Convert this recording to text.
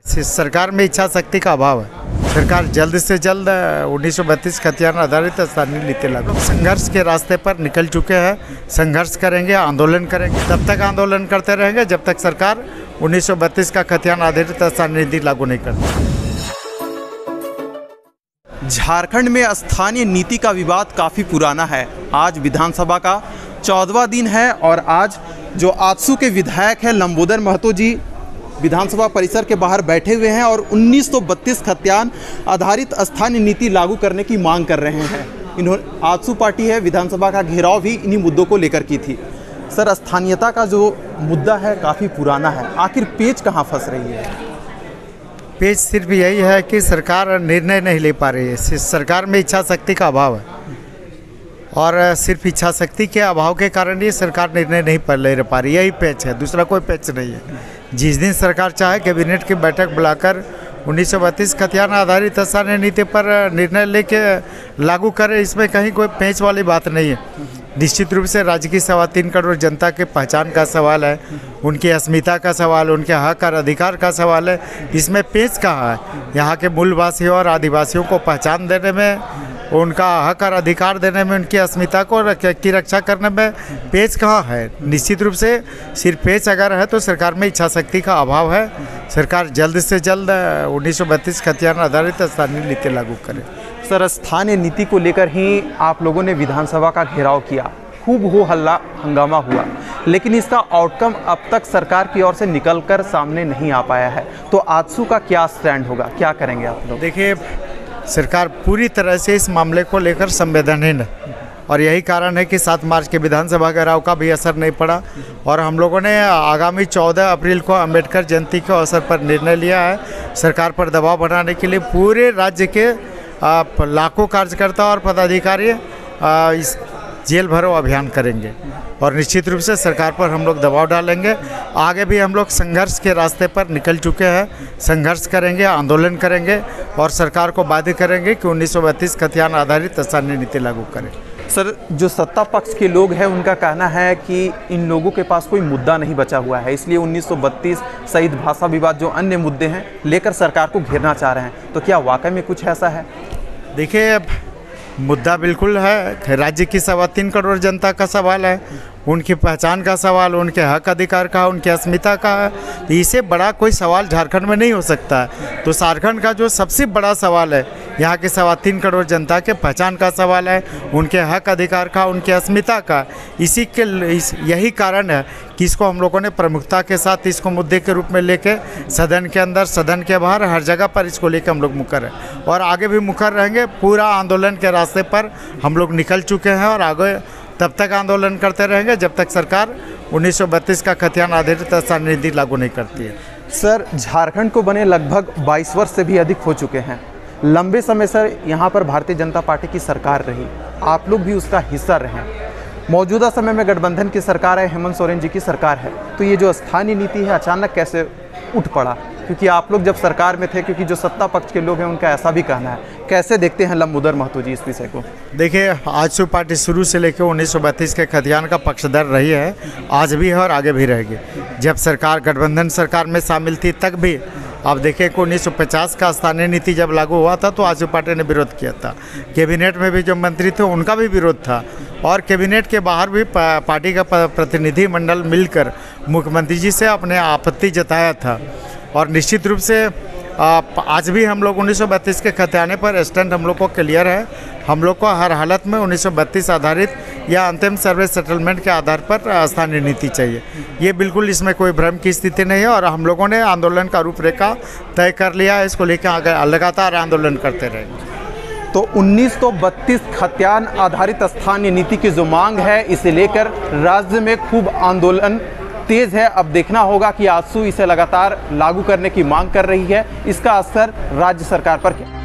सरकार में इच्छा शक्ति का अभाव है। सरकार जल्द से जल्द 1932 खतियान आधारित स्थानीय नीति लागू। संघर्ष के रास्ते पर निकल चुके हैं, संघर्ष करेंगे, आंदोलन करेंगे। तब तक आंदोलन करते रहेंगे जब तक सरकार 1932 का खतियान आधारित स्थानीय नीति लागू नहीं करती। झारखंड में स्थानीय नीति का विवाद काफ़ी पुराना है। आज विधानसभा का 14वां दिन है और आज जो आजसू के विधायक हैं लंबोदर महतो जी विधानसभा परिसर के बाहर बैठे हुए हैं और 1932 खतियान आधारित स्थानीय नीति लागू करने की मांग कर रहे हैं। इन्होंने आजसू पार्टी है विधानसभा का घेराव भी इन्हीं मुद्दों को लेकर की थी। सर, स्थानीयता का जो मुद्दा है काफ़ी पुराना है, आखिर पेच कहाँ फंस रही है? पेच सिर्फ यही है कि सरकार निर्णय नहीं ले पा रही है। सरकार में इच्छा शक्ति का अभाव है और सिर्फ इच्छा शक्ति के अभाव के कारण ये सरकार निर्णय नहीं ले पा रही है। यही पेच है, दूसरा कोई पेच नहीं है। जिस दिन सरकार चाहे कैबिनेट की बैठक बुलाकर 1932 खतियान आधारित स्थानीय नीति पर निर्णय लेके लागू करे, इसमें कहीं कोई पेच वाली बात नहीं है। निश्चित रूप से राज्य की 3.25 करोड़ जनता के पहचान का सवाल है, उनकी अस्मिता का सवाल, उनके हक और अधिकार का सवाल है। इसमें पेच कहाँ है? यहाँ के मूलवासियों और आदिवासियों को पहचान देने में, उनका हक और अधिकार देने में, उनकी अस्मिता को की रक्षा करने में पेच कहाँ है? निश्चित रूप से सिर्फ पेच अगर है तो सरकार में इच्छा शक्ति का अभाव है। सरकार जल्द से जल्द 1932 खतियान आधारित स्थानीय नीति लागू करे। सर, स्थानीय नीति को लेकर ही आप लोगों ने विधानसभा का घेराव किया, खूब हो हल्ला हंगामा हुआ, लेकिन इसका आउटकम अब तक सरकार की ओर से निकलकर सामने नहीं आ पाया है। तो आजसू का क्या स्टैंड होगा, क्या करेंगे आप लोग? देखिए, सरकार पूरी तरह से इस मामले को लेकर संवेदनहीन है और यही कारण है कि 7 मार्च के विधानसभा घेराव का भी असर नहीं पड़ा और हम लोगों ने आगामी 14 अप्रैल को अंबेडकर जयंती के अवसर पर निर्णय लिया है। सरकार पर दबाव बनाने के लिए पूरे राज्य के लाखों कार्यकर्ता और पदाधिकारी इस जेल भरो अभियान करेंगे और निश्चित रूप से सरकार पर हम लोग दबाव डालेंगे। आगे भी हम लोग संघर्ष के रास्ते पर निकल चुके हैं, संघर्ष करेंगे, आंदोलन करेंगे और सरकार को बाध्य करेंगे कि 1932 खतियान आधारित स्थानीय नीति लागू करें। सर, जो सत्ता पक्ष के लोग हैं उनका कहना है कि इन लोगों के पास कोई मुद्दा नहीं बचा हुआ है, इसलिए 1932 शहीद भाषा विवाद जो अन्य मुद्दे हैं लेकर सरकार को घेरना चाह रहे हैं। तो क्या वाकई में कुछ ऐसा है? देखिए, मुद्दा बिल्कुल है। राज्य की 3.25 करोड़ जनता का सवाल है, उनकी पहचान का सवाल, उनके हक अधिकार का, उनकी अस्मिता का है। इससे बड़ा कोई सवाल झारखंड में नहीं हो सकता है। तो झारखंड का जो सबसे बड़ा सवाल है, यहाँ के 3.25 करोड़ जनता के पहचान का सवाल है, उनके हक अधिकार का, उनकी अस्मिता का। यही कारण है कि इसको हम लोगों ने प्रमुखता के साथ इसको मुद्दे के रूप में लेके सदन के अंदर, सदन के बाहर, हर जगह पर इसको लेकर हम लोग मुखर हैं और आगे भी मुखर रहेंगे। पूरा आंदोलन के रास्ते पर हम लोग निकल चुके हैं और आगे तब तक आंदोलन करते रहेंगे जब तक सरकार 1932 का खतियान आधारित स्थानीय नीति लागू नहीं करती है। सर, झारखंड को बने लगभग 22 वर्ष से भी अधिक हो चुके हैं। लंबे समय से यहाँ पर भारतीय जनता पार्टी की सरकार रही, आप लोग भी उसका हिस्सा रहे। मौजूदा समय में गठबंधन की सरकार है, हेमंत सोरेन जी की सरकार है। तो ये जो स्थानीय नीति है अचानक कैसे उठ पड़ा? क्योंकि आप लोग जब सरकार में थे, क्योंकि जो सत्ता पक्ष के लोग हैं उनका ऐसा भी कहना है। कैसे देखते हैं लंबोदर महतो जी इस विषय को? देखिए, आजसू पार्टी शुरू से लेकर 1932 के खतियान का पक्षधर रही है, आज भी है और आगे भी रहेगी। जब सरकार गठबंधन सरकार में शामिल थी तक भी आप देखिए कि 1950 का स्थानीय नीति जब लागू हुआ था तो आजसू पार्टी ने विरोध किया था। कैबिनेट में भी जो मंत्री थे उनका भी विरोध था और कैबिनेट के बाहर भी पार्टी का प्रतिनिधि मंडल मिलकर मुख्यमंत्री जी से अपने आपत्ति जताया था। और निश्चित रूप से आज भी हम लोग 1932 के खतियाने पर स्टैंड हम लोग को क्लियर है। हम लोग को हर हालत में 1932 आधारित या अंतिम सर्विस सेटलमेंट के आधार पर स्थानीय नीति चाहिए। ये बिल्कुल इसमें कोई भ्रम की स्थिति नहीं है और हम लोगों ने आंदोलन का रूपरेखा तय कर लिया है। इसको लेकर आगे लगातार आंदोलन करते रहेंगे। तो 1932 खतियान आधारित स्थानीय नीति की जो मांग है, इसे लेकर राज्य में खूब आंदोलन तेज है। अब देखना होगा कि आजसू इसे लगातार लागू करने की मांग कर रही है, इसका असर राज्य सरकार पर क्या?